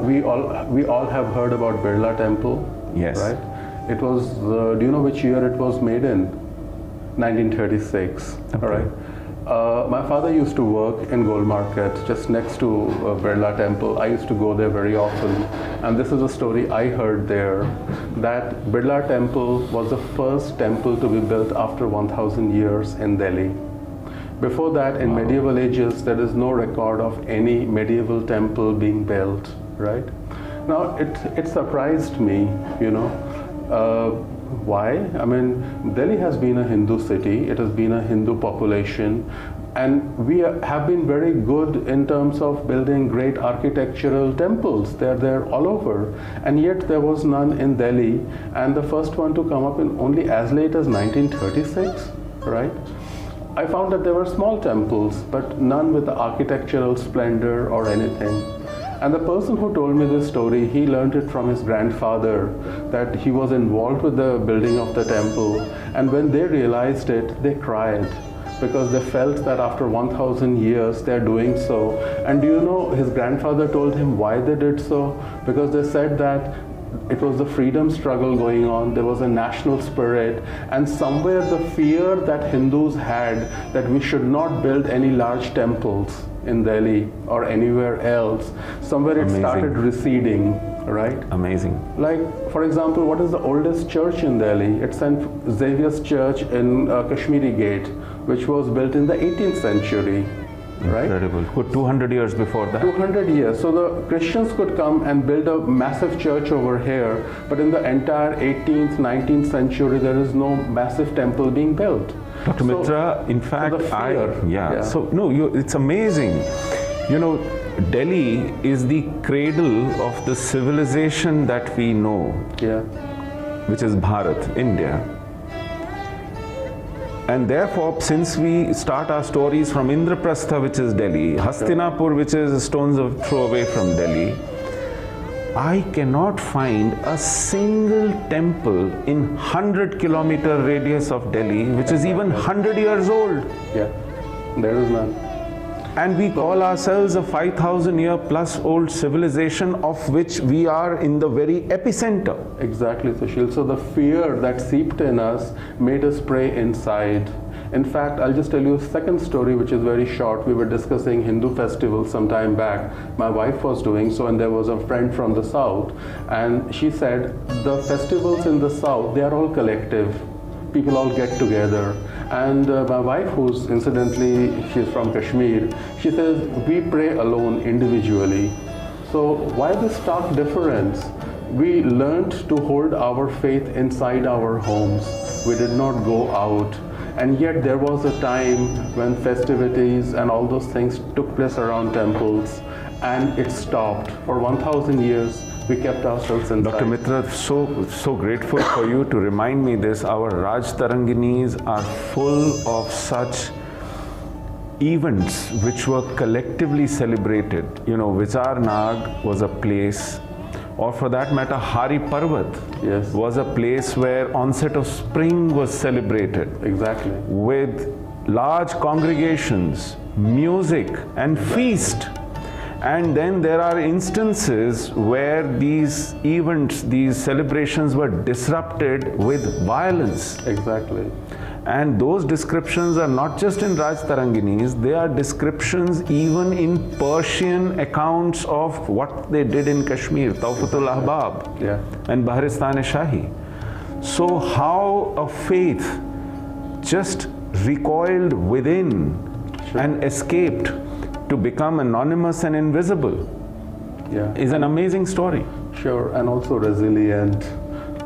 we all have heard about Birla Temple. Yes. Right? It was, do you know which year it was made in? 1936. Okay. All right. My father used to work in Gold Market, just next to Birla Temple. I used to go there very often, and this is a story I heard there, that Birla Temple was the first temple to be built after 1,000 years in Delhi. Before that, in medieval ages, there is no record of any medieval temple being built, right? Now, it surprised me, you know. Why? I mean, Delhi has been a Hindu city, it has been a Hindu population, and we have been very good in terms of building great architectural temples. They're there all over, and yet there was none in Delhi, and the first one to come up in only as late as 1936, right? I found that there were small temples, but none with the architectural splendor or anything. And the person who told me this story, he learned it from his grandfather, that he was involved with the building of the temple. And when they realized it, they cried, because they felt that after 1,000 years, they're doing so. And do you know, his grandfather told him why they did so? Because they said that it was the freedom struggle going on, there was a national spirit, and somewhere the fear that Hindus had that we should not build any large temples in Delhi or anywhere else, somewhere it started receding, right? Amazing. Like, for example, what is the oldest church in Delhi? It's St. Xavier's Church in Kashmiri Gate, which was built in the 18th century. Right? Incredible. 200 years before that. 200 years. So the Christians could come and build a massive church over here, but in the entire 18th, 19th century, there is no massive temple being built. Dr. Mitra, in fact, So, no, it's amazing. You know, Delhi is the cradle of the civilization that we know, which is Bharat, India. And therefore, since we start our stories from Indraprasht, which is Delhi, Hastinapur, which is a stone's throw away from Delhi, I cannot find a single temple in 100-kilometer radius of Delhi, which is even 100 years old. Yeah, there is none. And we call ourselves a 5,000-year-plus old civilization, of which we are in the very epicenter. Exactly, Sushil. So the fear that seeped in us made us pray inside. In fact, I'll just tell you a second story, which is very short. We were discussing Hindu festivals some time back. My wife was doing so, and there was a friend from the south, and she said, the festivals in the south, they are all collective. People all get together. And my wife, who's incidentally, she's from Kashmir, she says, we pray alone individually. So why this stark difference? We learned to hold our faith inside our homes. We did not go out. And yet there was a time when festivities and all those things took place around temples, and it stopped. For 1,000 years, we kept ourselves inside. Dr. Mitra, so grateful for you to remind me this. Our Raj Taranginis are full of such events which were collectively celebrated. You know, Vichar Nag was a place, or for that matter, Hari Parvat was a place where onset of spring was celebrated. Exactly. With large congregations, music and feast. And then there are instances where these events, these celebrations were disrupted with violence. Exactly. And those descriptions are not just in Raj Taranginis, they are descriptions even in Persian accounts of what they did in Kashmir, Tawfatul Ahbab and Baharistan-e-Shahi. So how a faith just recoiled within and escaped to become anonymous and invisible is an amazing story. Sure, and also resilient,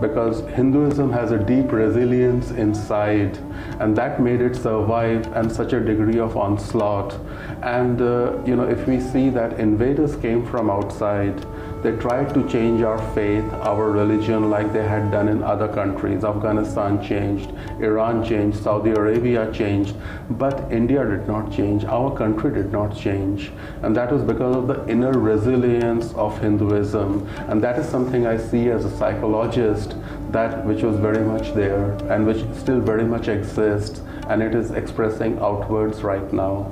because Hinduism has a deep resilience inside, and that made it survive and such a degree of onslaught. And you know, if we see that invaders came from outside, they tried to change our faith, our religion, like they had done in other countries. Afghanistan changed, Iran changed, Saudi Arabia changed, but India did not change, our country did not change. And that was because of the inner resilience of Hinduism. And that is something I see as a psychologist, that which was very much there and which still very much exists, and it is expressing outwards right now.